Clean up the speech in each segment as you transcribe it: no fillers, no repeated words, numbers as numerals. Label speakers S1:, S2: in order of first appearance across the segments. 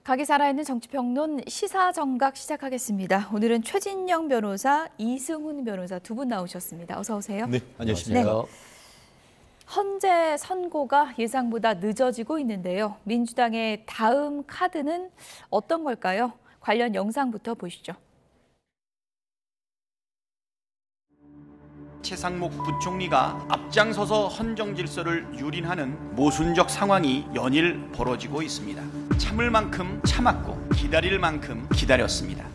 S1: 각이 살아있는 정치평론 시사정각 시작하겠습니다. 오늘은 최진영 변호사, 이승훈 변호사 두 분 나오셨습니다. 어서 오세요.
S2: 네, 안녕하십니까.
S1: 네. 헌재 선고가 예상보다 늦어지고 있는데요. 민주당의 다음 카드는 어떤 걸까요? 관련 영상부터 보시죠.
S3: 최상목 부총리가 앞장서서 헌정 질서를 유린하는 모순적 상황이 연일 벌어지고 있습니다. 참을 만큼 참았고 기다릴 만큼 기다렸습니다.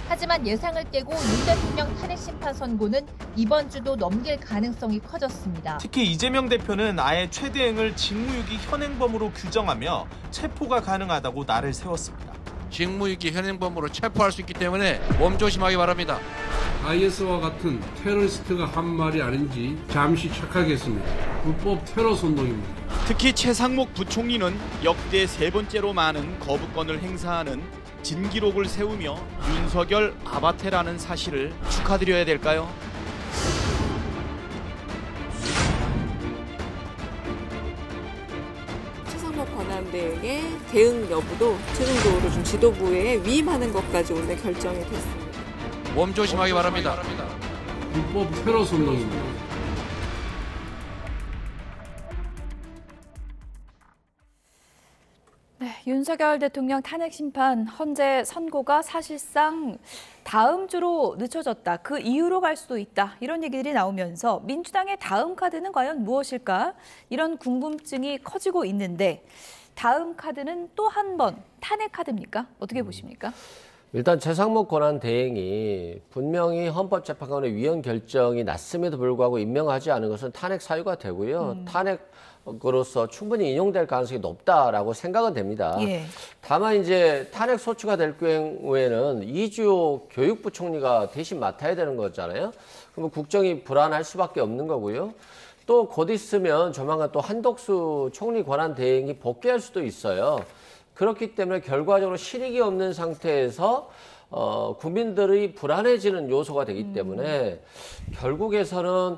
S4: 하지만 예상을 깨고 윤 대통령 탄핵 심판 선고는 이번 주도 넘길 가능성이 커졌습니다.
S5: 특히 이재명 대표는 아예 최대행을 직무유기 현행범으로 규정하며 체포가 가능하다고 날을 세웠습니다.
S6: 직무유기 현행범으로 체포할 수 있기 때문에 몸조심하기 바랍니다.
S7: IS와 같은 테러리스트가 한 말이 아닌지 잠시 착각했습니다. 불법 테러 선동입니다.
S3: 특히 최상목 부총리는 역대 세 번째로 많은 거부권을 행사하는 진기록을 세우며 윤석열 아바테라는 사실을 축하드려야 될까요?
S8: 최상목 권한대행의 대응 여부도 최종적으로 좀 지도부에 위임하는 것까지 오늘 결정이 됐습니다.
S6: 몸조심하기 바랍니다.
S7: 불법 테러 선동입니다.
S1: 네, 윤석열 대통령 탄핵 심판 헌재 선고가 사실상 다음 주로 늦춰졌다. 그 이유로 갈 수도 있다. 이런 얘기들이 나오면서 민주당의 다음 카드는 과연 무엇일까? 이런 궁금증이 커지고 있는데 다음 카드는 또 한 번 탄핵 카드입니까? 어떻게 보십니까?
S9: 일단 최상목 권한 대행이 분명히 헌법재판관의 위헌 결정이 났음에도 불구하고 임명하지 않은 것은 탄핵 사유가 되고요. 탄핵으로서 충분히 인용될 가능성이 높다라고 생각은 됩니다.
S1: 예.
S9: 다만 이제 탄핵 소추가 될 경우에는 이주호 교육부 총리가 대신 맡아야 되는 거잖아요. 그럼 국정이 불안할 수밖에 없는 거고요. 또 곧 있으면 조만간 또 한덕수 총리 권한 대행이 복귀할 수도 있어요. 그렇기 때문에 결과적으로 실익이 없는 상태에서 국민들이 불안해지는 요소가 되기 때문에 결국에서는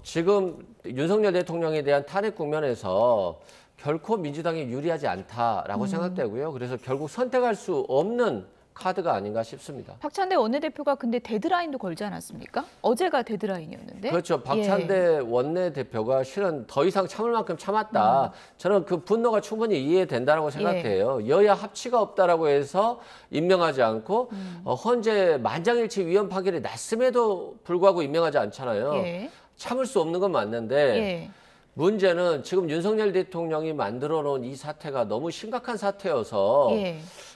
S9: 지금 윤석열 대통령에 대한 탄핵 국면에서 결코 민주당이 유리하지 않다라고 생각되고요. 그래서 결국 선택할 수 없는 카드가 아닌가 싶습니다.
S1: 박찬대 원내대표가 근데 데드라인도 걸지 않았습니까? 어제가 데드라인이었는데.
S9: 그렇죠. 박찬대 원내대표가 실은 더 이상 참을 만큼 참았다. 저는 그 분노가 충분히 이해된다고 생각해요. 여야 합치가 없다라고 해서 임명하지 않고 헌재 만장일치 위헌 판결이 났음에도 불구하고 임명하지 않잖아요. 참을 수 없는 건 맞는데 문제는 지금 윤석열 대통령이 만들어 놓은 이 사태가 너무 심각한 사태여서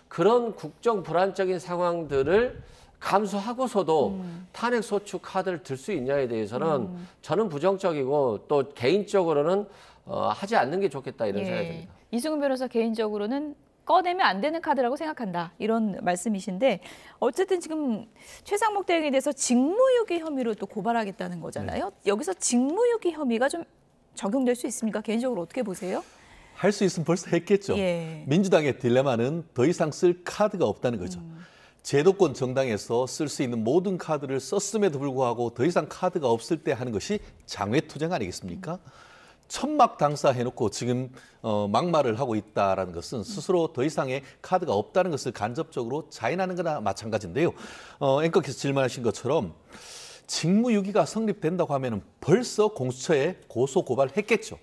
S9: 그런 국정 불안적인 상황들을 감수하고서도 탄핵 소추 카드를 들 수 있냐에 대해서는 저는 부정적이고 또 개인적으로는 하지 않는 게 좋겠다 이런 생각이 듭니다.
S1: 이승훈 변호사 개인적으로는 꺼내면 안 되는 카드라고 생각한다 이런 말씀이신데 어쨌든 지금 최상목 대행에 대해서 직무유기 혐의로 또 고발하겠다는 거잖아요. 여기서 직무유기 혐의가 좀 적용될 수 있습니까? 개인적으로 어떻게 보세요?
S2: 할 수 있으면 벌써 했겠죠. 민주당의 딜레마는 더 이상 쓸 카드가 없다는 거죠. 제도권 정당에서 쓸 수 있는 모든 카드를 썼음에도 불구하고 더 이상 카드가 없을 때 하는 것이 장외투쟁 아니겠습니까? 천막 당사해놓고 지금 막말을 하고 있다는 것은 스스로 더 이상의 카드가 없다는 것을 간접적으로 자인하는 거나 마찬가지인데요. 앵커께서 질문하신 것처럼 직무유기가 성립된다고 하면 벌써 공수처에 고소 고발했겠죠.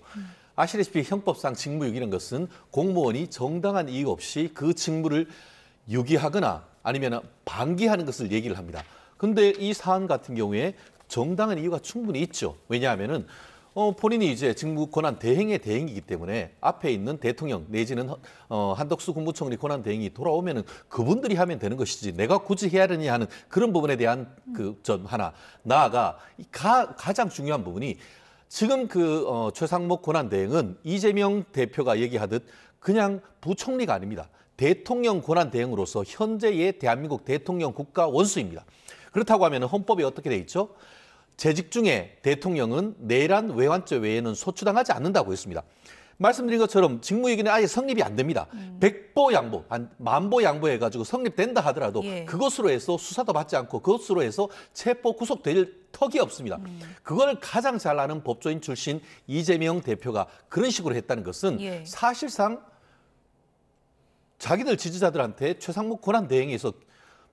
S2: 아시다시피 형법상 직무유기라는 것은 공무원이 정당한 이유 없이 그 직무를 유기하거나 아니면 방기하는 것을 얘기를 합니다. 그런데 이 사안 같은 경우에 정당한 이유가 충분히 있죠. 왜냐하면은 본인이 이제 직무 권한 대행의 대행이기 때문에 앞에 있는 대통령 내지는 한덕수 국무총리 권한 대행이 돌아오면은 그분들이 하면 되는 것이지 내가 굳이 해야 되느냐 하는 그런 부분에 대한 그 점 하나. 나아가 가장 중요한 부분이 지금 최상목 권한 대행은 이재명 대표가 얘기하듯 그냥 부총리가 아닙니다. 대통령 권한 대행으로서 현재의 대한민국 대통령 국가 원수입니다. 그렇다고 하면 헌법에 어떻게 돼 있죠? 재직 중에 대통령은 내란 외환죄 외에는 소추당하지 않는다고 했습니다. 말씀드린 것처럼 직무유기는 아예 성립이 안 됩니다. 백보 양보, 만보 양보해가지고 성립된다 하더라도 그것으로 해서 수사도 받지 않고 그것으로 해서 체포 구속될 턱이 없습니다. 그걸 가장 잘 아는 법조인 출신 이재명 대표가 그런 식으로 했다는 것은 사실상 자기들 지지자들한테 최상목 권한대행에서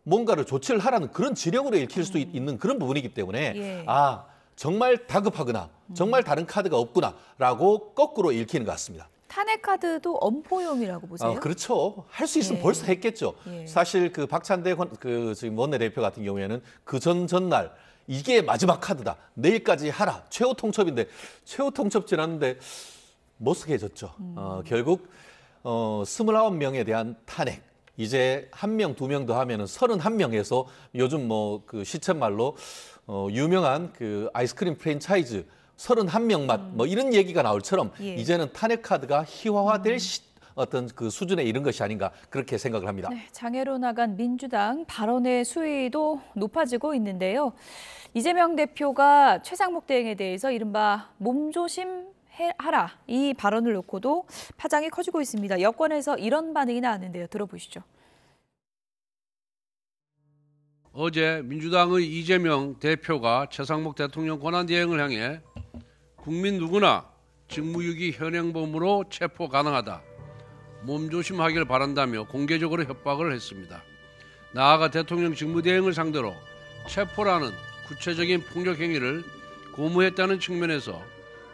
S2: 뭔가를 조치를 하라는 그런 지령으로 읽힐 수도 있는 그런 부분이기 때문에
S1: 예.
S2: 아 정말 다급하거나 정말 다른 카드가 없구나라고 거꾸로 읽히는 것 같습니다.
S1: 탄핵 카드도 엄포용이라고 보세요?
S2: 그렇죠. 할 수 있으면
S1: 예.
S2: 벌써 했겠죠.
S1: 예.
S2: 사실 그 박찬대 지금 원내대표 같은 경우에는 그 전날 이게 마지막 카드다. 내일까지 하라. 최후 통첩인데 최후 통첩 지났는데 못쓰게해졌죠. 결국 29명에 대한 탄핵. 이제 1명, 2명 더 하면은 31명에서 요즘 뭐 그 시쳇말로 유명한 그 아이스크림 프랜차이즈 31명 맛 뭐 이런 얘기가 나올처럼
S1: 예.
S2: 이제는 탄핵 카드가 희화화될 어떤 그 수준에 이른 것이 아닌가 그렇게 생각을 합니다.
S1: 네, 장애로 나간 민주당 발언의 수위도 높아지고 있는데요. 이재명 대표가 최상목 대행에 대해서 이른바 몸조심하라 이 발언을 놓고도 파장이 커지고 있습니다. 여권에서 이런 반응이 나왔는데요. 들어보시죠.
S7: 어제 민주당의 이재명 대표가 최상목 대통령 권한대행을 향해 국민 누구나 직무유기 현행범으로 체포 가능하다. 몸조심하길 바란다며 공개적으로 협박을 했습니다. 나아가 대통령 직무대행을 상대로 체포라는 구체적인 폭력행위를 고무했다는 측면에서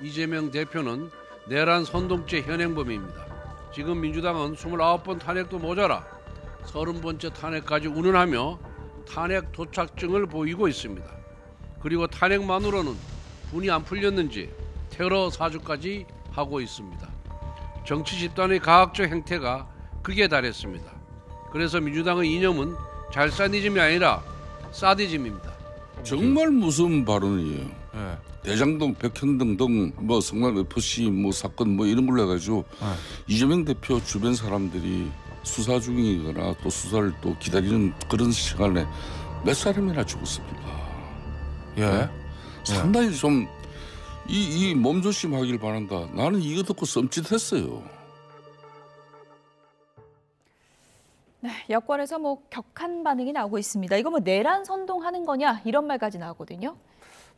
S7: 이재명 대표는 내란 선동죄 현행범입니다. 지금 민주당은 29번 탄핵도 모자라 30번째 탄핵까지 운운하며 탄핵 도착증을 보이고 있습니다. 그리고 탄핵만으로는 분이 안 풀렸는지 테러 사주까지 하고 있습니다. 정치 집단의 가학적 행태가 극에 달했습니다. 그래서 민주당의 이념은 잘사니즘이 아니라 사디즘입니다.
S10: 정말 무서운 발언이에요. 대장동, 백현동 등 뭐 성남 FC 뭐 사건 뭐 이런 걸로 해가지고 이재명 대표 주변 사람들이 수사 중이거나 또 수사를 또 기다리는 그런 시간에 몇 사람이나 죽었습니까? 예. 상당히 좀 이 몸조심하길 바란다. 나는 이거 듣고 썸짓했어요.
S1: 네, 여권에서 뭐 격한 반응이 나오고 있습니다. 이거 뭐 내란 선동하는 거냐 이런 말까지 나오거든요.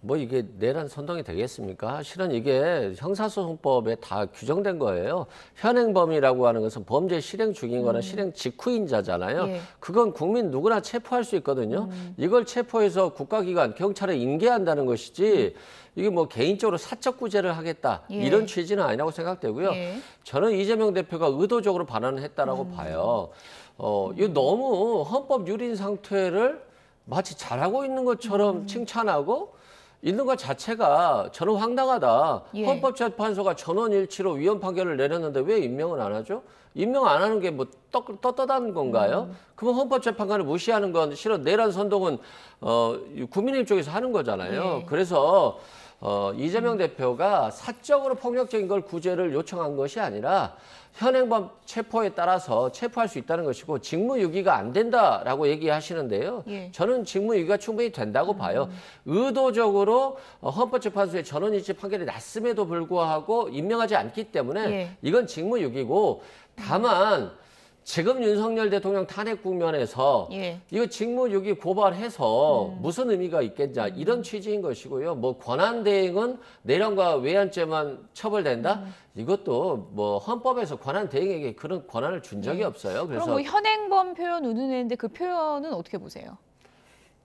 S9: 뭐 이게 내란 선동이 되겠습니까? 실은 이게 형사소송법에 다 규정된 거예요. 현행범이라고 하는 것은 범죄 실행 중인 거나 실행 직후인 자잖아요.
S1: 예.
S9: 그건 국민 누구나 체포할 수 있거든요. 이걸 체포해서 국가기관, 경찰에 인계한다는 것이지 이게 뭐 개인적으로 사적 구제를 하겠다
S1: 예.
S9: 이런 취지는 아니라고 생각되고요.
S1: 예.
S9: 저는 이재명 대표가 의도적으로 반환을 했다라고 봐요. 이거 너무 헌법 유린 상태를 마치 잘하고 있는 것처럼 칭찬하고 있는 것 자체가 저는 황당하다.
S1: 예.
S9: 헌법재판소가 전원일치로 위헌 판결을 내렸는데 왜 임명을 안 하죠? 임명 안 하는 게 뭐 떳떳한 건가요? 그러면 헌법재판관을 무시하는 건 실은 내란 선동은 국민의힘 쪽에서 하는 거잖아요.
S1: 예.
S9: 그래서 이재명 대표가 사적으로 폭력적인 걸 구제를 요청한 것이 아니라 현행범 체포에 따라서 체포할 수 있다는 것이고 직무유기가 안 된다라고 얘기하시는데요.
S1: 예.
S9: 저는 직무유기가 충분히 된다고 봐요. 의도적으로 헌법재판소의 전원일치 판결이 났음에도 불구하고 임명하지 않기 때문에
S1: 예.
S9: 이건 직무유기고 다만 지금 윤석열 대통령 탄핵 국면에서
S1: 예.
S9: 이거 직무유기 고발해서 무슨 의미가 있겠냐 이런 취지인 것이고요. 뭐 권한대행은 내란과 외환죄만 처벌된다? 이것도 뭐 헌법에서 권한대행에게 그런 권한을 준 적이 없어요. 그래서
S1: 그럼 뭐 현행범 표현 운운했는데 그 표현은 어떻게 보세요?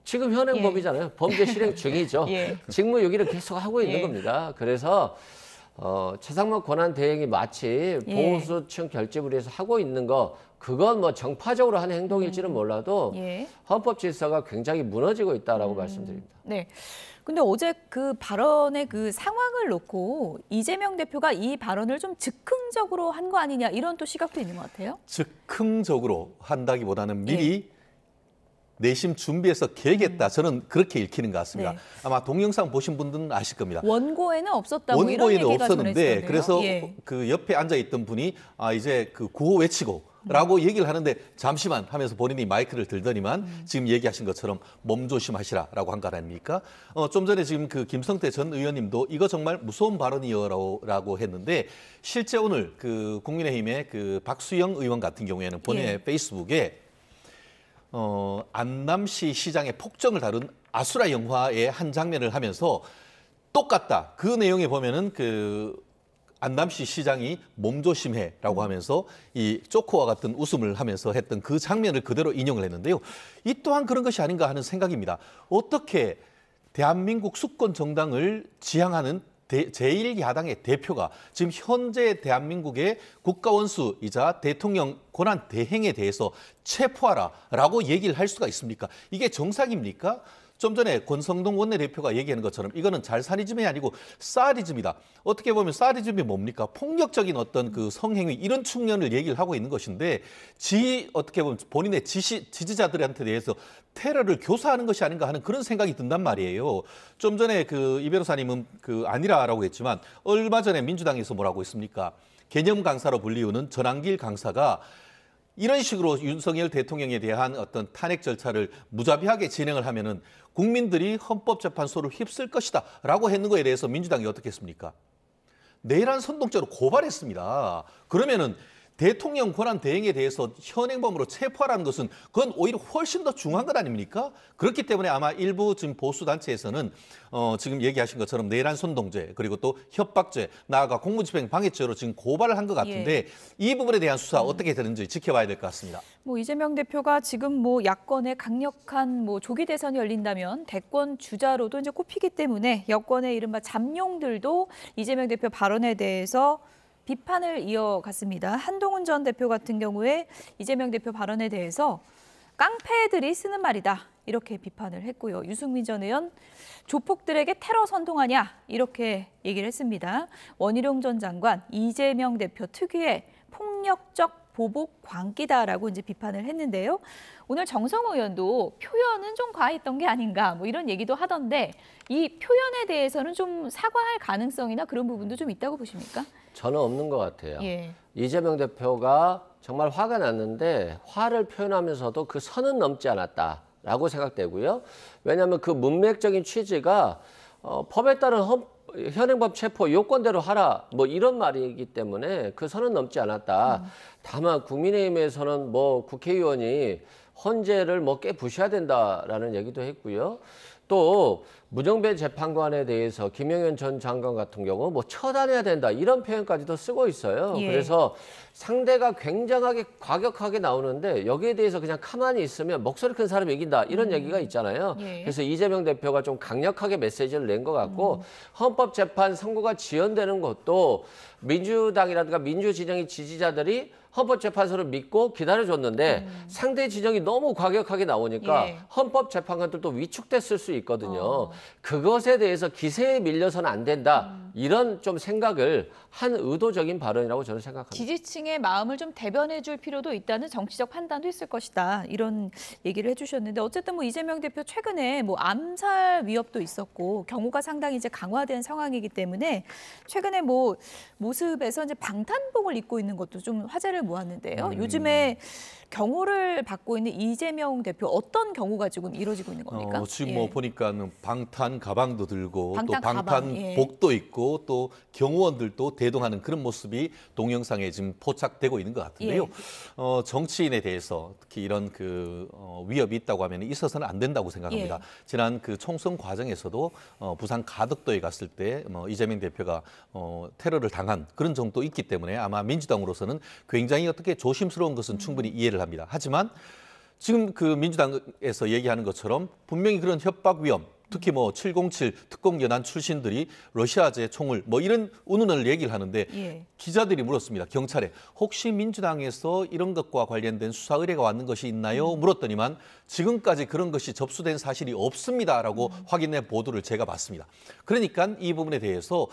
S9: 지금 현행범이잖아요. 범죄 실행 중이죠.
S1: 예.
S9: 직무유기를 계속 하고 있는
S1: 예.
S9: 겁니다. 그래서 최상목 권한대행이 마치 보수층 결집을 위해서 하고 있는 거 그건 뭐 정파적으로 하는 행동일지는 몰라도
S1: 예.
S9: 헌법 질서가 굉장히 무너지고 있다라고 말씀드립니다.
S1: 네. 근데 어제 그 발언의 그 상황을 놓고 이재명 대표가 이 발언을 좀 즉흥적으로 한 거 아니냐 이런 또 시각도 있는 것 같아요.
S2: 즉흥적으로 한다기보다는 미리 내심 준비해서 계획했다. 저는 그렇게 읽히는 것 같습니다.
S1: 네.
S2: 아마 동영상 보신 분들은 아실 겁니다.
S1: 원고에는 없었다고 이런
S2: 원고에는
S1: 얘기가
S2: 없었는데
S1: 전해지던데요.
S2: 그래서
S1: 예.
S2: 그 옆에 앉아 있던 분이 이제 그 구호 외치고라고 얘기를 하는데 잠시만 하면서 본인이 마이크를 들더니만 지금 얘기하신 것처럼 몸조심하시라라고 한 거 아닙니까? 좀 전에 지금 그 김성태 전 의원님도 이거 정말 무서운 발언이요라고 했는데 실제 오늘 그 국민의힘의 그 박수영 의원 같은 경우에는 본인의 페이스북에 안남시 시장의 폭정을 다룬 아수라 영화의 한 장면을 하면서 똑같다. 그 내용에 보면은 그 안남시 시장이 몸조심해라고 하면서 이 조커와 같은 웃음을 하면서 했던 그 장면을 그대로 인용을 했는데요. 이 또한 그런 것이 아닌가 하는 생각입니다. 어떻게 대한민국 수권 정당을 지향하는 제1야당의 대표가 지금 현재 대한민국의 국가원수이자 대통령 권한 대행에 대해서 체포하라라고 얘기를 할 수가 있습니까? 이게 정상입니까? 좀 전에 권성동 원내대표가 얘기하는 것처럼 이거는 잘사니즘이 아니고 사디즘이다. 어떻게 보면 사디즘이 뭡니까? 폭력적인 어떤 그 성행위 이런 측면을 얘기를 하고 있는 것인데 어떻게 보면 본인의 지지자들한테 대해서 테러를 교사하는 것이 아닌가 하는 그런 생각이 든단 말이에요. 좀 전에 그 이 변호사님은 그 아니라라고 했지만 얼마 전에 민주당에서 뭐라고 했습니까? 개념 강사로 불리우는 전한길 강사가 이런 식으로 윤석열 대통령에 대한 어떤 탄핵 절차를 무자비하게 진행을 하면은 국민들이 헌법재판소를 휩쓸 것이다 라고 했는 거에 대해서 민주당이 어떻게 했습니까? 내란 선동죄로 고발했습니다. 그러면은 대통령 권한 대행에 대해서 현행범으로 체포하라는 것은 그건 오히려 훨씬 더 중요한 것 아닙니까? 그렇기 때문에 아마 일부 지금 보수단체에서는 지금 얘기하신 것처럼 내란 선동죄 그리고 또 협박죄 나아가 공무집행 방해죄로 지금 고발을 한 것 같은데
S1: 예.
S2: 이 부분에 대한 수사 어떻게 되는지 지켜봐야 될 것 같습니다.
S1: 뭐 이재명 대표가 지금 뭐 야권의 강력한 뭐 조기 대선이 열린다면 대권 주자로도 이제 꼽히기 때문에 여권의 이른바 잠룡들도 이재명 대표 발언에 대해서 비판을 이어갔습니다. 한동훈 전 대표 같은 경우에 이재명 대표 발언에 대해서 깡패들이 쓰는 말이다 이렇게 비판을 했고요. 유승민 전 의원 조폭들에게 테러 선동하냐 이렇게 얘기를 했습니다. 원희룡 전 장관 이재명 대표 특유의 폭력적 보복 광기다라고 이제 비판을 했는데요. 오늘 정성호 의원도 표현은 좀 과했던 게 아닌가 뭐 이런 얘기도 하던데 이 표현에 대해서는 좀 사과할 가능성이나 그런 부분도 좀 있다고 보십니까?
S9: 저는 없는 것 같아요.
S1: 예.
S9: 이재명 대표가 정말 화가 났는데 화를 표현하면서도 그 선은 넘지 않았다라고 생각되고요. 왜냐하면 그 문맥적인 취지가 법에 따른 현행법 체포 요건대로 하라 뭐 이런 말이기 때문에 그 선은 넘지 않았다. 다만 국민의힘에서는 뭐 국회의원이 헌재를 뭐 깨부셔야 된다라는 얘기도 했고요. 또 문영배 재판관에 대해서 김영현 전 장관 같은 경우 뭐 처단해야 된다 이런 표현까지도 쓰고 있어요.
S1: 예.
S9: 그래서 상대가 굉장하게 과격하게 나오는데 여기에 대해서 그냥 가만히 있으면 목소리 큰 사람이 이긴다 이런 얘기가 있잖아요.
S1: 예.
S9: 그래서 이재명 대표가 좀 강력하게 메시지를 낸 것 같고 헌법재판 선고가 지연되는 것도 민주당이라든가 민주진영의 지지자들이 헌법재판소를 믿고 기다려줬는데 상대 진영이 너무 과격하게 나오니까
S1: 예.
S9: 헌법재판관들도 위축됐을 수 있거든요. 그것에 대해서 기세에 밀려서는 안 된다. 이런 좀 생각을 한 의도적인 발언이라고 저는 생각합니다.
S1: 지지층의 마음을 좀 대변해 줄 필요도 있다는 정치적 판단도 있을 것이다. 이런 얘기를 해주셨는데 어쨌든 뭐 이재명 대표 최근에 뭐 암살 위협도 있었고 경호가 상당히 이제 강화된 상황이기 때문에 최근에 뭐 모습에서 이제 방탄복을 입고 있는 것도 좀 화제를 모았는데요. 요즘에 경호를 받고 있는 이재명 대표 어떤 경우가 지금 이루어지고 있는 겁니까?
S2: 지금 뭐 보니까는 방탄 가방도 들고
S1: 방탄
S2: 또
S1: 가방,
S2: 방탄복도 있고 또 경호원들도 대동하는 그런 모습이 동영상에 지금 포착되고 있는 것 같은데요. 정치인에 대해서 특히 이런 그 위협이 있다고 하면 있어서는 안 된다고 생각합니다. 지난 그 총선 과정에서도 부산 가덕도에 갔을 때 이재명 대표가 테러를 당한 그런 정도 있기 때문에 아마 민주당으로서는 굉장히 어떻게 조심스러운 것은 충분히 이해를 합니다. 하지만 지금 그 민주당에서 얘기하는 것처럼 분명히 그런 협박 위험, 특히 뭐 707 특공연한 출신들이 러시아제 총을 뭐 이런 운운을 얘기를 하는데 기자들이 물었습니다. 경찰에 혹시 민주당에서 이런 것과 관련된 수사 의뢰가 왔는 것이 있나요? 물었더니만 지금까지 그런 것이 접수된 사실이 없습니다라고 확인해 보도를 제가 봤습니다. 그러니까 이 부분에 대해서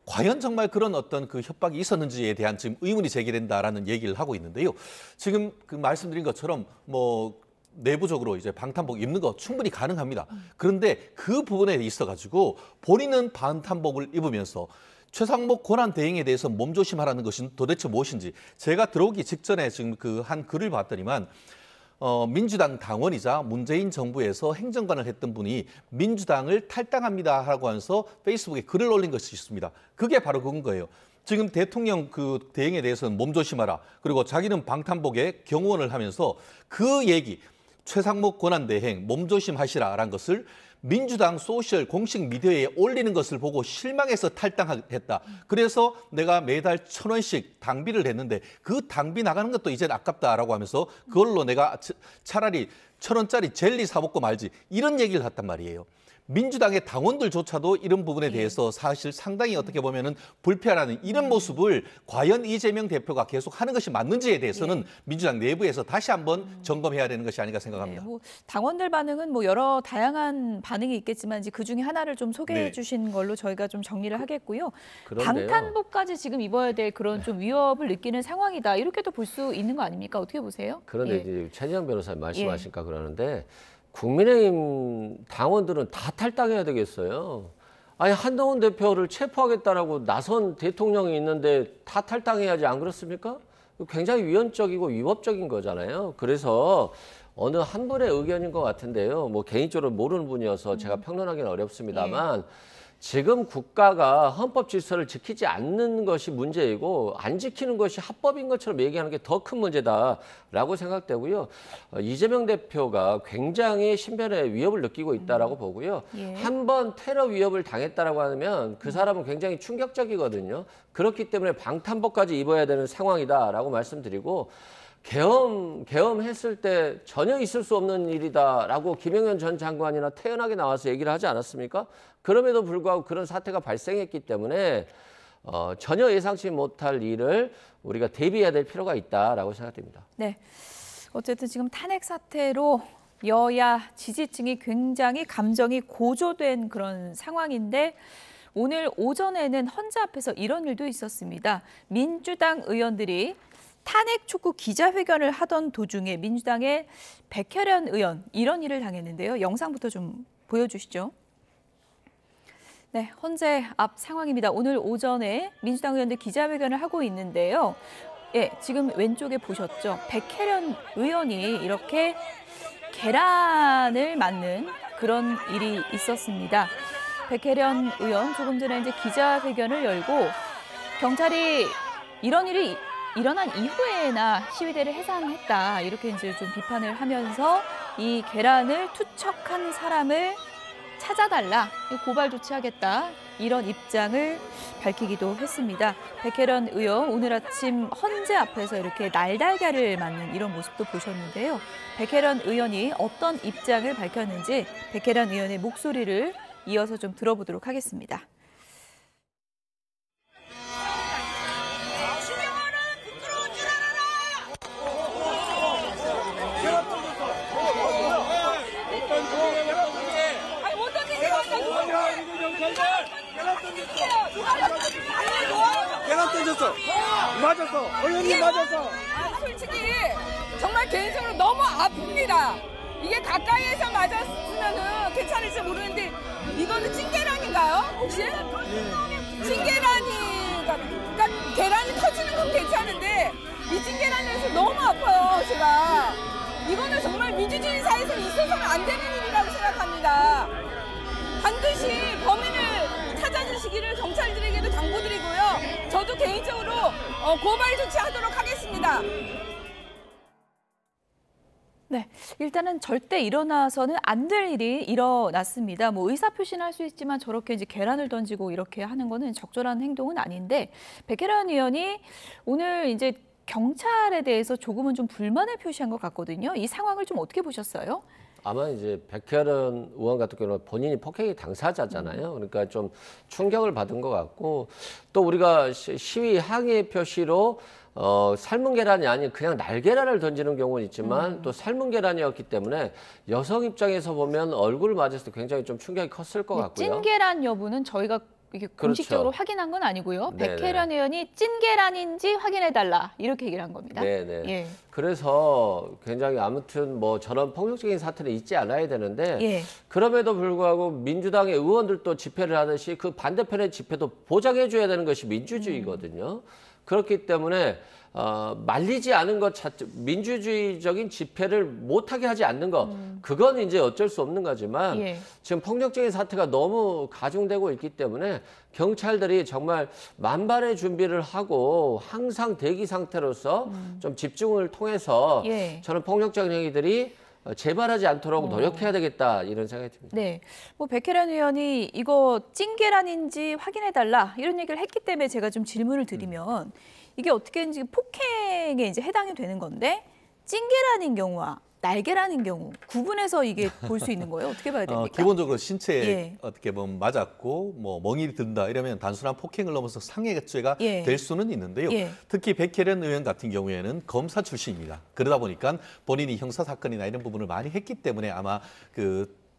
S2: 과연 정말 그런 어떤 그 협박이 있었는지에 대한 지금 의문이 제기된다라는 얘기를 하고 있는데요. 지금 그 말씀드린 것처럼 뭐 내부적으로 이제 방탄복 입는 거 충분히 가능합니다. 그런데 그 부분에 있어가지고 본인은 방탄복을 입으면서 최상목 권한 대행에 대해서 몸조심하라는 것은 도대체 무엇인지 제가 들어오기 직전에 지금 그 한 글을 봤더니만 민주당 당원이자 문재인 정부에서 행정관을 했던 분이 민주당을 탈당합니다 하고 하면서 페이스북에 글을 올린 것이 있습니다. 그게 바로 그건 거예요. 지금 대통령 그 대행에 대해서는 몸조심하라. 그리고 자기는 방탄복에 경호원을 하면서 그 얘기 최상목 권한대행 몸조심하시라라는 것을 민주당 소셜 공식 미디어에 올리는 것을 보고 실망해서 탈당했다. 그래서 내가 매달 1,000원씩 당비를 했는데 그 당비 나가는 것도 이제는 아깝다라고 하면서 그걸로 내가 차라리 1,000원짜리 젤리 사 먹고 말지 이런 얘기를 했단 말이에요. 민주당의 당원들조차도 이런 부분에 대해서 사실 상당히 어떻게 보면은 불편하는 이런 모습을 과연 이재명 대표가 계속 하는 것이 맞는지에 대해서는 민주당 내부에서 다시 한번 점검해야 되는 것이 아닌가 생각합니다.
S1: 뭐 당원들 반응은 뭐 여러 다양한 반응이 있겠지만 이제 그 중에 하나를 좀 소개해 주신 걸로 저희가 좀 정리를 하겠고요.
S9: 그런데요.
S1: 방탄복까지 지금 입어야 될 그런 좀 위협을 느끼는 상황이다. 이렇게도 볼 수 있는 거 아닙니까? 어떻게 보세요?
S9: 그런데 이제 최재형 변호사님 말씀하실까 그러는데 국민의힘 당원들은 다 탈당해야 되겠어요. 아니 한동훈 대표를 체포하겠다라고 나선 대통령이 있는데 다 탈당해야지 안 그렇습니까? 굉장히 위헌적이고 위법적인 거잖아요. 그래서 어느 한 분의 의견인 것 같은데요. 뭐 개인적으로 모르는 분이어서 제가 평론하기는 어렵습니다만 지금 국가가 헌법 질서를 지키지 않는 것이 문제이고 안 지키는 것이 합법인 것처럼 얘기하는 게 더 큰 문제다라고 생각되고요. 이재명 대표가 굉장히 신변의 위협을 느끼고 있다라고 보고요. 한 번 테러 위협을 당했다라고 하면 그 사람은 굉장히 충격적이거든요. 그렇기 때문에 방탄복까지 입어야 되는 상황이다라고 말씀드리고 계엄했을 때 전혀 있을 수 없는 일이다라고 김영현 전 장관이나 태연하게 나와서 얘기를 하지 않았습니까? 그럼에도 불구하고 그런 사태가 발생했기 때문에 전혀 예상치 못할 일을 우리가 대비해야 될 필요가 있다라고 생각됩니다.
S1: 네, 어쨌든 지금 탄핵 사태로 여야 지지층이 굉장히 감정이 고조된 그런 상황인데 오늘 오전에는 헌재 앞에서 이런 일도 있었습니다. 민주당 의원들이 탄핵 촉구 기자회견을 하던 도중에 민주당의 백혜련 의원 이런 일을 당했는데요. 영상부터 좀 보여주시죠. 네, 헌재 앞 상황입니다. 오늘 오전에 민주당 의원들 기자회견을 하고 있는데요. 지금 왼쪽에 보셨죠? 백혜련 의원이 이렇게 계란을 맞는 그런 일이 있었습니다. 백혜련 의원 조금 전에 이제 기자회견을 열고 경찰이 이런 일이 일어난 이후에나 시위대를 해산했다 이렇게 이제 좀 비판을 하면서 이 계란을 투척한 사람을 찾아달라, 고발 조치하겠다 이런 입장을 밝히기도 했습니다. 백혜련 의원 오늘 아침 헌재 앞에서 이렇게 날달걀을 맞는 이런 모습도 보셨는데요. 백혜련 의원이 어떤 입장을 밝혔는지 백혜련 의원의 목소리를 이어서 좀 들어보도록 하겠습니다.
S11: 계란 던졌어. 맞았어. 의원님 맞았어.
S12: 솔직히 정말 개인적으로 너무 아픕니다. 이게 가까이에서 맞았으면 괜찮을지 모르는데 이거는 찐계란인가요? 혹시? 찐계란이 그러니까 계란이 터지는 건 괜찮은데 이 찐계란에서 너무 아파요. 제가 이거는 정말 민주주의 사회에서 있어서는 안 되는 일이라고 생각합니다. 반드시 범인을 찾아주시기를 경찰들에게도 당부드리고요. 저도 개인적으로 고발 조치하도록 하겠습니다.
S1: 네, 일단은 절대 일어나서는 안 될 일이 일어났습니다. 뭐 의사표시는 할 수 있지만 저렇게 이제 계란을 던지고 이렇게 하는 거는 적절한 행동은 아닌데 백혜련 의원이 오늘 이제 경찰에 대해서 조금은 좀 불만을 표시한 것 같거든요. 이 상황을 좀 어떻게 보셨어요?
S9: 아마 이제 백혜련 의원 같은 경우는 본인이 폭행의 당사자잖아요. 그러니까 좀 충격을 받은 것 같고 또 우리가 시위 항의 표시로 삶은 계란이 아닌 그냥 날계란을 던지는 경우는 있지만 또 삶은 계란이었기 때문에 여성 입장에서 보면 얼굴을 맞았을 때 굉장히 좀 충격이 컸을 것 같고요.
S1: 찐계란 여부는 저희가 이게 공식적으로 확인한 건 아니고요.
S9: 네네.
S1: 백혜련 의원이 찐계란인지 확인해달라 이렇게 얘기를 한 겁니다.
S9: 네네. 예. 그래서 굉장히 아무튼 뭐 저런 폭력적인 사태는 있지 않아야 되는데 그럼에도 불구하고 민주당의 의원들도 집회를 하듯이 그 반대편의 집회도 보장해줘야 되는 것이 민주주의거든요. 그렇기 때문에 말리지 않은 것 자체, 민주주의적인 집회를 못하게 하지 않는 것, 그건 이제 어쩔 수 없는 거지만 지금 폭력적인 사태가 너무 가중되고 있기 때문에 경찰들이 정말 만반의 준비를 하고 항상 대기 상태로서 좀 집중을 통해서 저는 폭력적인 행위들이 재발하지 않도록 노력해야 되겠다 이런 생각이 듭니다.
S1: 네, 뭐 백혜련 의원이 이거 찐계란인지 확인해달라 이런 얘기를 했기 때문에 제가 좀 질문을 드리면 이게 어떻게든지 폭행에 이제 해당이 되는 건데 찐계란인 경우와 날계란인 경우 구분해서 이게 볼 수 있는 거예요? 어떻게 봐야 됩니까?
S2: 기본적으로 신체에
S1: 예.
S2: 어떻게 보면 맞았고 뭐 멍이 든다 이러면 단순한 폭행을 넘어서 상해죄가 될 수는 있는데요. 특히 백혜련 의원 같은 경우에는 검사 출신입니다. 그러다 보니까 본인이 형사 사건이나 이런 부분을 많이 했기 때문에 아마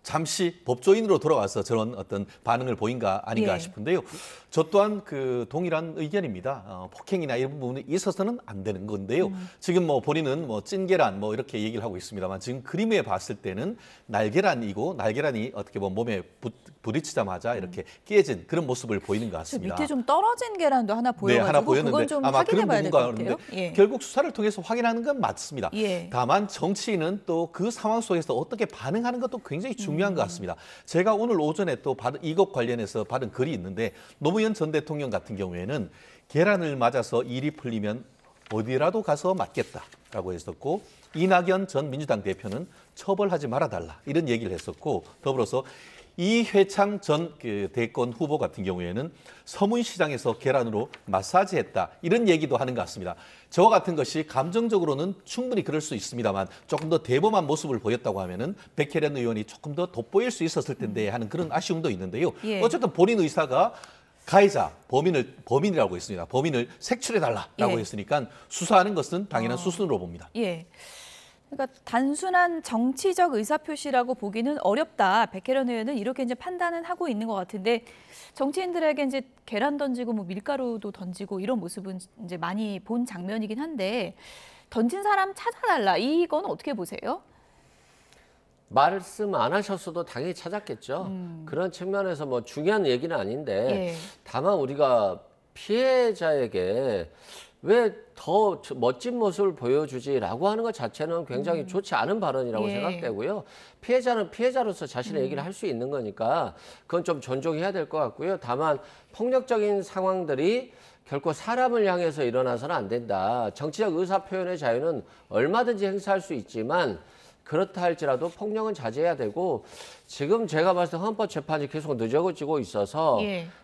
S2: 잠시 법조인으로 돌아와서 저런 어떤 반응을 보인가 아닌가 싶은데요. 저 또한 동일한 의견입니다. 폭행이나 이런 부분이 있어서는 안 되는 건데요. 지금 뭐 본인은 뭐 찐계란 뭐 이렇게 얘기를 하고 있습니다만 지금 그림에 봤을 때는 날계란이고 날계란이 어떻게 보면 몸에 부딪히자마자 이렇게 깨진 그런 모습을 보이는 것 같습니다.
S1: 밑에 좀 떨어진 계란도 하나 보여가지고
S2: 하나 보였는데
S1: 그건 좀
S2: 아마
S1: 확인해
S2: 그런
S1: 봐야 될 것
S2: 부분과
S1: 같아요.
S2: 결국 수사를 통해서 확인하는 건 맞습니다. 다만 정치인은 또 그 상황 속에서 어떻게 반응하는 것도 굉장히 중요한 것 같습니다. 제가 오늘 오전에 또 이것 관련해서 받은 글이 있는데 노무현 전 대통령 같은 경우에는 계란을 맞아서 일이 풀리면 어디라도 가서 맞겠다라고 했었고 이낙연 전 민주당 대표는 처벌하지 말아달라 이런 얘기를 했었고 더불어서 이회창 전 대권 후보 같은 경우에는 서문시장에서 계란으로 마사지했다 이런 얘기도 하는 것 같습니다. 저와 같은 것이 감정적으로는 충분히 그럴 수 있습니다만 조금 더 대범한 모습을 보였다고 하면은 백혜련 의원이 조금 더 돋보일 수 있었을 텐데 하는 그런 아쉬움도 있는데요. 어쨌든 본인 의사가 가해자, 범인이라고 했습니다. 범인을 색출해달라라고 했으니까 수사하는 것은 당연한 수순으로 봅니다.
S1: 그러니까 단순한 정치적 의사표시라고 보기는 어렵다. 백혜련 의원은 이렇게 이제 판단은 하고 있는 것 같은데 정치인들에게 이제 계란 던지고 뭐 밀가루도 던지고 이런 모습은 이제 많이 본 장면이긴 한데 던진 사람 찾아달라. 이건 어떻게 보세요?
S9: 말씀 안 하셨어도 당연히 찾았겠죠. 그런 측면에서 뭐 중요한 얘기는 아닌데 다만 우리가 피해자에게 왜 더 멋진 모습을 보여주지라고 하는 것 자체는 굉장히 좋지 않은 발언이라고 생각되고요. 피해자는 피해자로서 자신의 얘기를 할 수 있는 거니까 그건 좀 존중해야 될 것 같고요. 다만 폭력적인 상황들이 결코 사람을 향해서 일어나서는 안 된다. 정치적 의사표현의 자유는 얼마든지 행사할 수 있지만 그렇다 할지라도 폭력은 자제해야 되고 지금 제가 봤을 때 헌법재판이 계속 늦어지고 있어서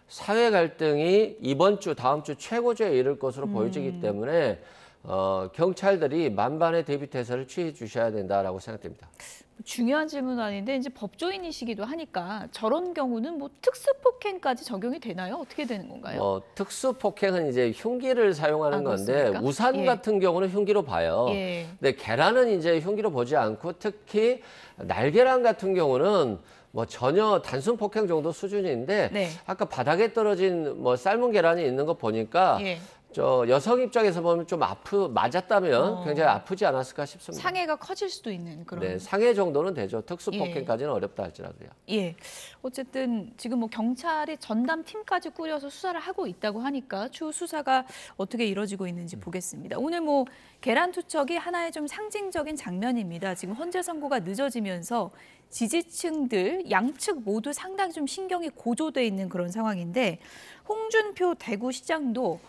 S9: 사회 갈등이 이번 주, 다음 주 최고조에 이를 것으로 보여지기 때문에 경찰들이 만반의 대비 태세를 취해 주셔야 된다라고 생각됩니다.
S1: 중요한 질문은 아닌데 이제 법조인이시기도 하니까 저런 경우는 뭐 특수폭행까지 적용이 되나요? 어떻게 되는 건가요?
S9: 특수폭행은 이제 흉기를 사용하는 건데
S1: 그렇습니까?
S9: 우산 같은 경우는 흉기로 봐요. 근데 계란은 이제 흉기로 보지 않고 특히 날계란 같은 경우는 뭐 전혀 단순 폭행 정도 수준인데 아까 바닥에 떨어진 뭐 삶은 계란이 있는 거 보니까 저 여성 입장에서 보면 좀 맞았다면 굉장히 아프지 않았을까 싶습니다.
S1: 상해가 커질 수도 있는 그런.
S9: 상해 정도는 되죠. 특수폭행까지는 어렵다 할지라도요.
S1: 어쨌든 지금 뭐 경찰이 전담팀까지 꾸려서 수사를 하고 있다고 하니까 추후 수사가 어떻게 이루어지고 있는지 보겠습니다. 오늘 뭐 계란 투척이 하나의 좀 상징적인 장면입니다. 지금 헌재 선고가 늦어지면서 지지층들 양측 모두 상당히 좀 신경이 고조돼 있는 그런 상황인데 홍준표 대구시장도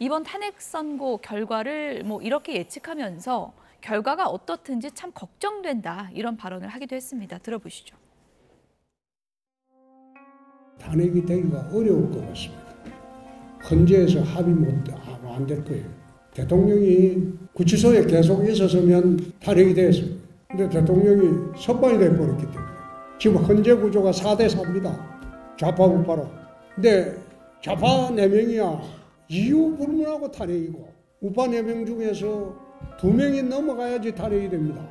S1: 이번 탄핵 선고 결과를 뭐 이렇게 예측하면서 결과가 어떻든지 참 걱정된다 이런 발언을 하기도 했습니다. 들어보시죠.
S13: 탄핵이 되기가 어려울 것 같습니다. 헌재에서 합의 안 될 거예요. 대통령이 구치소에 계속 있었으면 탄핵이 됐습니다. 근데 대통령이 석방이 돼버렸기 때문에 지금 헌재 구조가 4대 4입니다. 좌파 우파로. 근데 좌파 4명이야. 이유 불문하고 탄핵이고 우파 4명 중에서 2명이 넘어가야지 탄핵이 됩니다.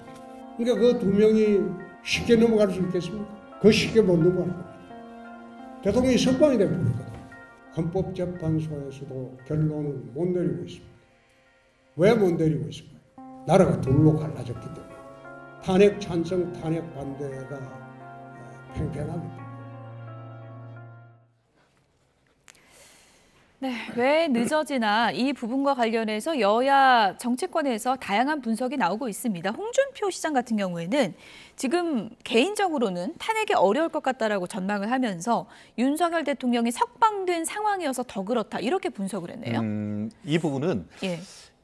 S13: 그러니까 그 2명이 쉽게 넘어갈 수 있겠습니까? 그 쉽게 못 넘어갈 겁니다. 대통령이 석방이 돼버리거든. 헌법재판소에서도 결론을 못 내리고 있습니다. 왜 못 내리고 있습니까? 나라가 둘로 갈라졌기 때문에. 탄핵 찬성, 탄핵 반대가 팽팽하기 때문에.
S1: 왜 늦어지나 이 부분과 관련해서 여야 정치권에서 다양한 분석이 나오고 있습니다. 홍준표 시장 같은 경우에는 지금 개인적으로는 탄핵이 어려울 것 같다라고 전망을 하면서 윤석열 대통령이 석방된 상황이어서 더 그렇다 이렇게 분석을 했네요.
S2: 이 부분은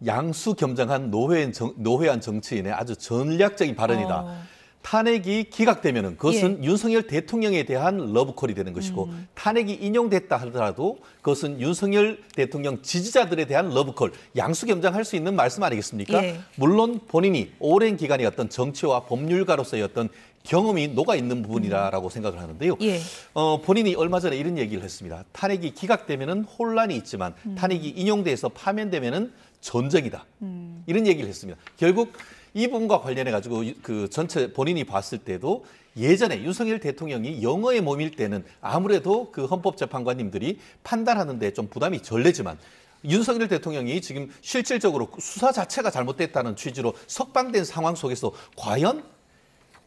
S2: 양수겸장한 노회한 정치인의 아주 전략적인 발언이다. 탄핵이 기각되면은 그것은 윤석열 대통령에 대한 러브콜이 되는 것이고 탄핵이 인용됐다 하더라도 그것은 윤석열 대통령 지지자들에 대한 러브콜, 양수겸장할 수 있는 말씀 아니겠습니까? 물론 본인이 오랜 기간의 어떤 정치와 법률가로서의 어떤 경험이 녹아있는 부분이라고 생각을 하는데요. 본인이 얼마 전에 이런 얘기를 했습니다. 탄핵이 기각되면은 혼란이 있지만 탄핵이 인용돼서 파면되면은 전쟁이다. 이런 얘기를 했습니다. 결국 이 부분과 관련해 가지고 그 전체 본인이 봤을 때도 예전에 윤석열 대통령이 영어의 몸일 때는 아무래도 그 헌법재판관님들이 판단하는데 좀 부담이 덜 되지만 윤석열 대통령이 지금 실질적으로 수사 자체가 잘못됐다는 취지로 석방된 상황 속에서 과연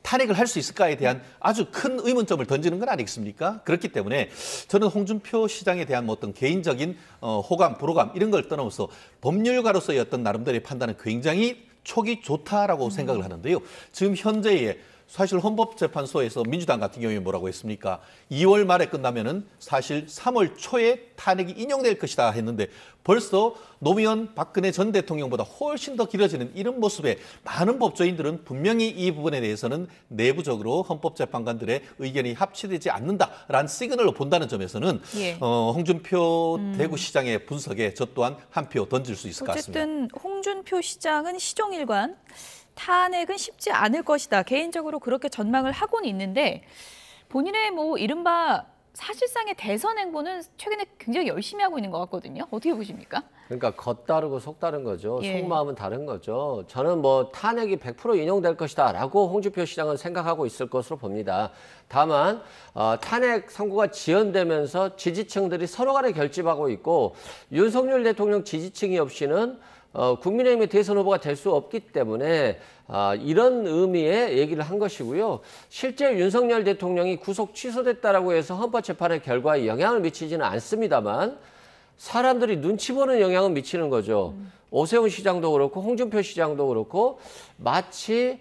S2: 탄핵을 할 수 있을까에 대한 아주 큰 의문점을 던지는 건 아니겠습니까? 그렇기 때문에 저는 홍준표 시장에 대한 뭐 어떤 개인적인 호감, 불호감 이런 걸 떠나서 법률가로서의 어떤 나름대로의 판단은 굉장히 촉이 좋다라고 생각을 하는데요. 지금 현재의 사실 헌법재판소에서 민주당 같은 경우에 뭐라고 했습니까? 2월 말에 끝나면은 사실 3월 초에 탄핵이 인용될 것이다 했는데 벌써 노무현 박근혜 전 대통령보다 훨씬 더 길어지는 이런 모습에 많은 법조인들은 분명히 이 부분에 대해서는 내부적으로 헌법재판관들의 의견이 합치되지 않는다라는 시그널로 본다는 점에서는 홍준표 대구시장의 분석에 저 또한 한 표 던질 수 있을 것 같습니다.
S1: 어쨌든 홍준표 시장은 시종일관 탄핵은 쉽지 않을 것이다. 개인적으로 그렇게 전망을 하고는 있는데 본인의 뭐 이른바 사실상의 대선 행보는 최근에 굉장히 열심히 하고 있는 것 같거든요. 어떻게 보십니까?
S9: 그러니까 겉다르고 속다른 거죠. 속마음은 다른 거죠. 저는 뭐 탄핵이 100% 인용될 것이다 라고 홍준표 시장은 생각하고 있을 것으로 봅니다. 다만 탄핵 선고가 지연되면서 지지층들이 서로 간에 결집하고 있고 윤석열 대통령 지지층이 없이는 국민의힘의 대선 후보가 될 수 없기 때문에 이런 의미의 얘기를 한 것이고요. 실제 윤석열 대통령이 구속 취소됐다라고 해서 헌법재판의 결과에 영향을 미치지는 않습니다만 사람들이 눈치 보는 영향은 미치는 거죠. 오세훈 시장도 그렇고 홍준표 시장도 그렇고 마치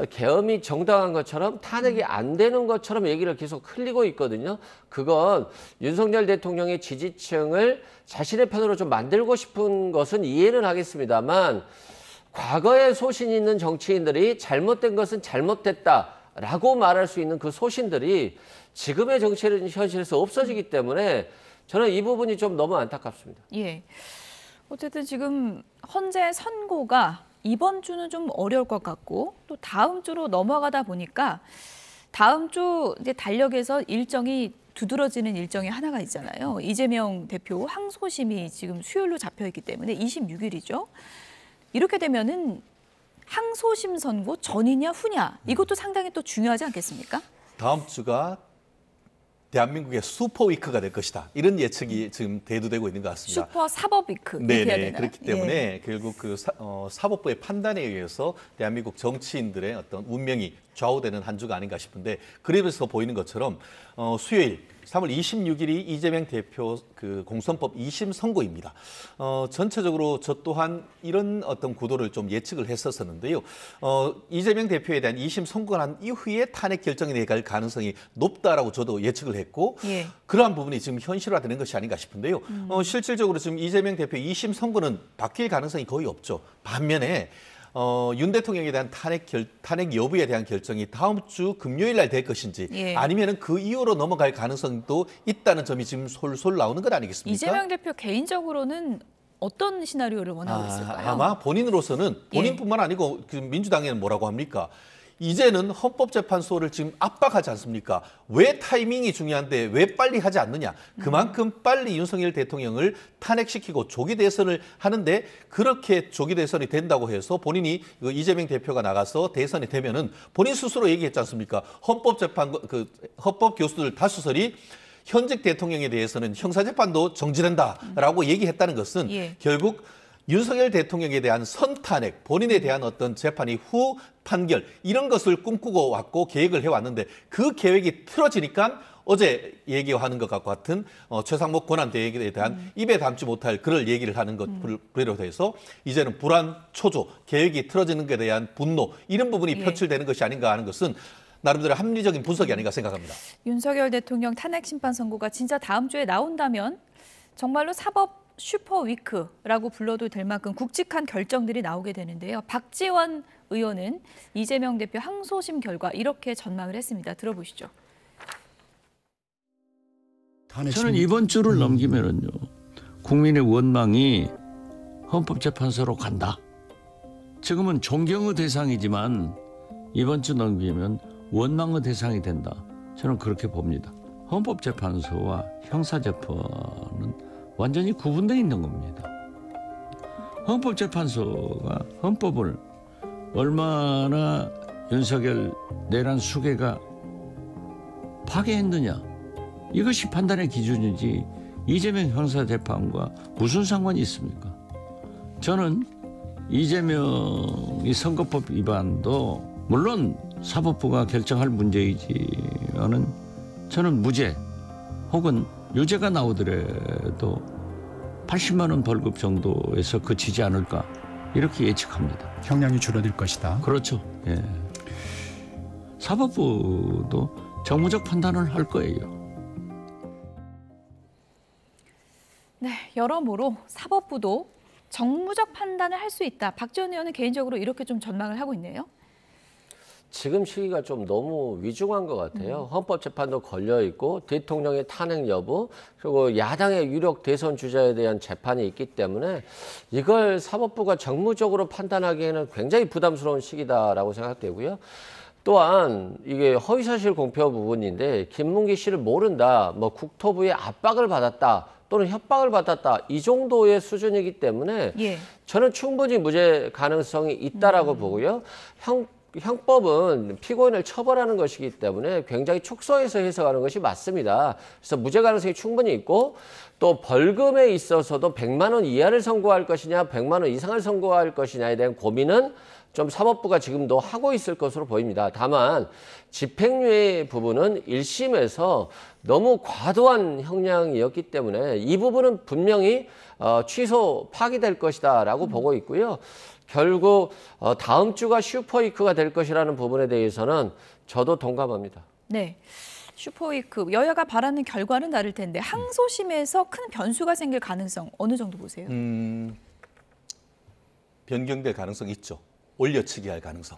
S9: 계엄이 정당한 것처럼 탄핵이 안 되는 것처럼 얘기를 계속 흘리고 있거든요. 그건 윤석열 대통령의 지지층을 자신의 편으로 좀 만들고 싶은 것은 이해는 하겠습니다만 과거에 소신 있는 정치인들이 잘못된 것은 잘못됐다라고 말할 수 있는 그 소신들이 지금의 정치 현실에서 없어지기 때문에 저는 이 부분이 좀 너무 안타깝습니다.
S1: 어쨌든 지금 헌재 선고가 이번 주는 좀 어려울 것 같고 또 다음 주로 넘어가다 보니까 다음 주 이제 달력에서 일정이 두드러지는 일정이 하나가 있잖아요. 이재명 대표 항소심이 지금 수요일로 잡혀 있기 때문에 26일이죠. 이렇게 되면은 항소심 선고 전이냐 후냐 이것도 상당히 또 중요하지 않겠습니까?
S2: 다음 주가 대한민국의 슈퍼 위크가 될 것이다. 이런 예측이 지금 대두되고 있는 것 같습니다.
S1: 슈퍼 사법 위크.
S2: 네네. 그렇기 때문에 결국 그 사법부의 판단에 의해서 대한민국 정치인들의 어떤 운명이 좌우되는 한 주가 아닌가 싶은데 그래서 보이는 것처럼 수요일 3월 26일이 이재명 대표 그 공선법 2심 선고입니다. 전체적으로 저 또한 이런 어떤 구도를 좀 예측을 했었는데요. 이재명 대표에 대한 2심 선고가 난 이후에 탄핵 결정이 내갈 가능성이 높다라고 저도 예측을 했고 그러한 부분이 지금 현실화되는 것이 아닌가 싶은데요. 실질적으로 지금 이재명 대표 2심 선고는 바뀔 가능성이 거의 없죠. 반면에 윤 대통령에 대한 탄핵 여부에 대한 결정이 다음 주 금요일 날 될 것인지 아니면은 그 이후로 넘어갈 가능성도 있다는 점이 지금 솔솔 나오는 것 아니겠습니까?
S1: 이재명 대표 개인적으로는 어떤 시나리오를 원하고 있을까요?
S2: 아마 본인으로서는 본인뿐만 아니고 민주당에는 뭐라고 합니까? 이제는 헌법재판소를 지금 압박하지 않습니까? 왜 타이밍이 중요한데 왜 빨리 하지 않느냐? 그만큼 빨리 윤석열 대통령을 탄핵시키고 조기 대선을 하는데 그렇게 조기 대선이 된다고 해서 본인이 이재명 대표가 나가서 대선이 되면은 본인 스스로 얘기했지 않습니까? 헌법 교수들 다수설이 현직 대통령에 대해서는 형사재판도 정지된다라고 얘기했다는 것은 결국 윤석열 대통령에 대한 선탄핵, 본인에 대한 어떤 재판이 후 판결 이런 것을 꿈꾸고 왔고 계획을 해왔는데 그 계획이 틀어지니까 어제 얘기하는 것 같은 최상목 권한대행에 대한 입에 담지 못할 그럴 얘기를 하는 것을 비롯해서 이제는 불안, 초조, 계획이 틀어지는 것에 대한 분노 이런 부분이 표출되는 것이 아닌가 하는 것은 나름대로 합리적인 분석이 아닌가 생각합니다.
S1: 윤석열 대통령 탄핵 심판 선고가 진짜 다음 주에 나온다면 정말로 사법 슈퍼위크라고 불러도 될 만큼 굵직한 결정들이 나오게 되는데요. 박지원 의원은 이재명 대표 항소심 결과 이렇게 전망을 했습니다. 들어보시죠.
S14: 저는 이번 주를 넘기면은요, 국민의 원망이 헌법재판소로 간다. 지금은 존경의 대상이지만 이번 주 넘기면 원망의 대상이 된다. 저는 그렇게 봅니다. 헌법재판소와 형사재판은 완전히 구분되어 있는 겁니다. 헌법재판소가 헌법을 얼마나 윤석열 내란 수괴가 파괴했느냐, 이것이 판단의 기준이지 이재명 형사재판과 무슨 상관이 있습니까? 저는 이재명이 선거법 위반도 물론 사법부가 결정할 문제이지만은 저는 무죄 혹은 유죄가 나오더라도 80만 원 벌금 정도에서 그치지 않을까 이렇게 예측합니다.
S15: 형량이 줄어들 것이다.
S14: 그렇죠. 예. 사법부도 정무적 판단을 할 거예요.
S1: 네, 여러모로 사법부도 정무적 판단을 할 수 있다. 박지원 의원은 개인적으로 이렇게 좀 전망을 하고 있네요.
S9: 지금 시기가 좀 너무 위중한 것 같아요. 헌법재판도 걸려있고 대통령의 탄핵 여부 그리고 야당의 유력 대선 주자에 대한 재판이 있기 때문에 이걸 사법부가 정무적으로 판단하기에는 굉장히 부담스러운 시기다라고 생각되고요. 또한 이게 허위사실 공표 부분인데 김문기 씨를 모른다, 뭐 국토부의 압박을 받았다 또는 협박을 받았다 이 정도의 수준이기 때문에 저는 충분히 무죄 가능성이 있다라고 보고요. 형법은 피고인을 처벌하는 것이기 때문에 굉장히 축소해서 해석하는 것이 맞습니다. 그래서 무죄 가능성이 충분히 있고 또 벌금에 있어서도 100만 원 이하를 선고할 것이냐 100만 원 이상을 선고할 것이냐에 대한 고민은 좀 사법부가 지금도 하고 있을 것으로 보입니다. 다만 집행유예 부분은 1심에서 너무 과도한 형량이었기 때문에 이 부분은 분명히 취소 파기될 것이다라고 보고 있고요. 결국 다음 주가 슈퍼위크가 될 것이라는 부분에 대해서는 저도 동감합니다.
S1: 네, 슈퍼위크 여야가 바라는 결과는 다를 텐데 항소심에서 큰 변수가 생길 가능성 어느 정도 보세요?
S2: 변경될 가능성이 있죠. 올려치기 할 가능성.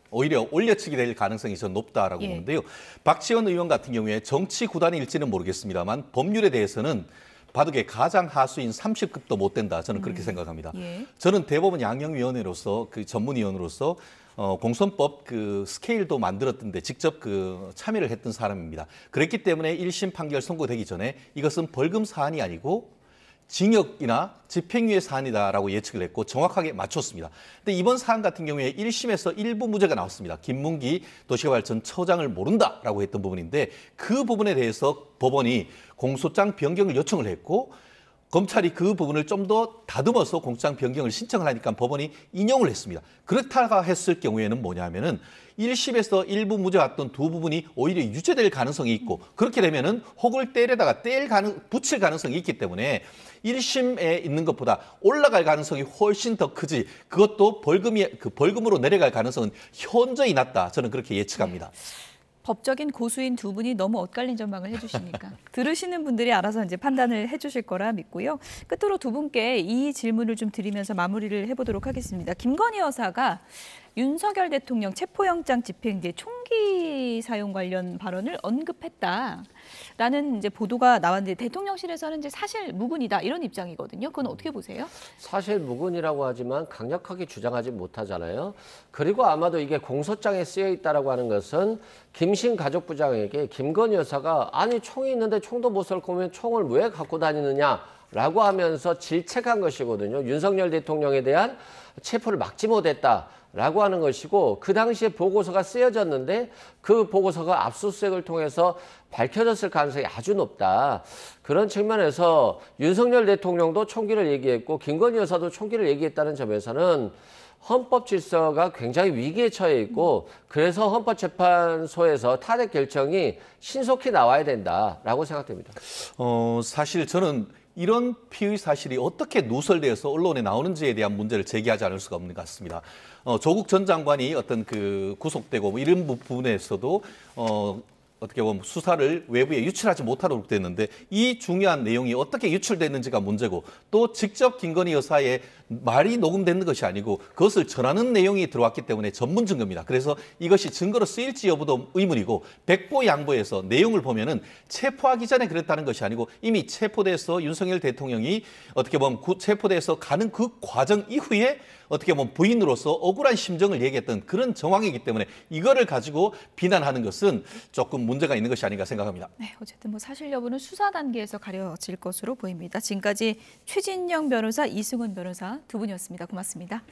S2: 오히려 올려치기 될 가능성이 더 높다라고 보는데요. 박지원 의원 같은 경우에 정치 구단일지는 모르겠습니다만 법률에 대해서는 바둑의 가장 하수인 30급도 못 된다. 저는 그렇게 생각합니다. 저는 대법원 양형위원회로서 그 전문위원으로서 공선법 그 스케일도 만들었던데 직접 그 참여를 했던 사람입니다. 그랬기 때문에 1심 판결 선고되기 전에 이것은 벌금 사안이 아니고 징역이나 집행유예 사안이다라고 예측을 했고 정확하게 맞췄습니다. 근데 이번 사안 같은 경우에 1심에서 일부 무죄가 나왔습니다. 김문기 도시개발청 처장을 모른다라고 했던 부분인데 그 부분에 대해서 법원이 공소장 변경을 요청을 했고 검찰이 그 부분을 좀 더 다듬어서 공소장 변경을 신청을 하니까 법원이 인용을 했습니다. 그렇다가 했을 경우에는 뭐냐면은 1심에서 일부 무죄 왔던 두 부분이 오히려 유죄될 가능성이 있고 그렇게 되면은 혹을 때려다가 붙일 가능성이 있기 때문에 1심에 있는 것보다 올라갈 가능성이 훨씬 더 크지 그것도 벌금으로 내려갈 가능성은 현저히 낮다. 저는 그렇게 예측합니다.
S1: 법적인 고수인 두 분이 너무 엇갈린 전망을 해주시니까 들으시는 분들이 알아서 이제 판단을 해주실 거라 믿고요. 끝으로 두 분께 이 질문을 좀 드리면서 마무리를 해보도록 하겠습니다. 김건희 여사가 윤석열 대통령 체포영장 집행 뒤에 총기 사용 관련 발언을 언급했다라는 이제 보도가 나왔는데 대통령실에서는 이제 사실 무근이다 이런 입장이거든요. 그건 어떻게 보세요? 사실
S9: 무근이라고 하지만 강력하게 주장하지 못하잖아요. 그리고 아마도 이게 공소장에 쓰여 있다라고 하는 것은 김신 가족부장에게 김건희 여사가 아니 총이 있는데 총도 못 쏠 거면 총을 왜 갖고 다니느냐라고 하면서 질책한 것이거든요. 윤석열 대통령에 대한 체포를 막지 못했다. 라고 하는 것이고 그 당시에 보고서가 쓰여졌는데 그 보고서가 압수수색을 통해서 밝혀졌을 가능성이 아주 높다. 그런 측면에서 윤석열 대통령도 총기를 얘기했고 김건희 여사도 총기를 얘기했다는 점에서는 헌법 질서가 굉장히 위기에 처해 있고 그래서 헌법재판소에서 탄핵 결정이 신속히 나와야 된다라고 생각됩니다.
S2: 사실 저는 이런 피의 사실이 어떻게 누설되어서 언론에 나오는지에 대한 문제를 제기하지 않을 수가 없는 것 같습니다. 조국 전 장관이 어떤 그 구속되고 뭐 이런 부분에서도 어떻게 보면 수사를 외부에 유출하지 못하도록 됐는데 이 중요한 내용이 어떻게 유출됐는지가 문제고 또 직접 김건희 여사의 말이 녹음된 것이 아니고 그것을 전하는 내용이 들어왔기 때문에 전문 증거입니다. 그래서 이것이 증거로 쓰일지 여부도 의문이고 백보양보해서 내용을 보면은 체포하기 전에 그랬다는 것이 아니고 이미 체포돼서 윤석열 대통령이 어떻게 보면 체포돼서 가는 그 과정 이후에 어떻게 보면 부인으로서 억울한 심정을 얘기했던 그런 정황이기 때문에 이거를 가지고 비난하는 것은 조금 문제가 있는 것이 아닌가 생각합니다.
S1: 네, 어쨌든 뭐 사실 여부는 수사 단계에서 가려질 것으로 보입니다. 지금까지 최진영 변호사, 이승훈 변호사 두 분이었습니다. 고맙습니다.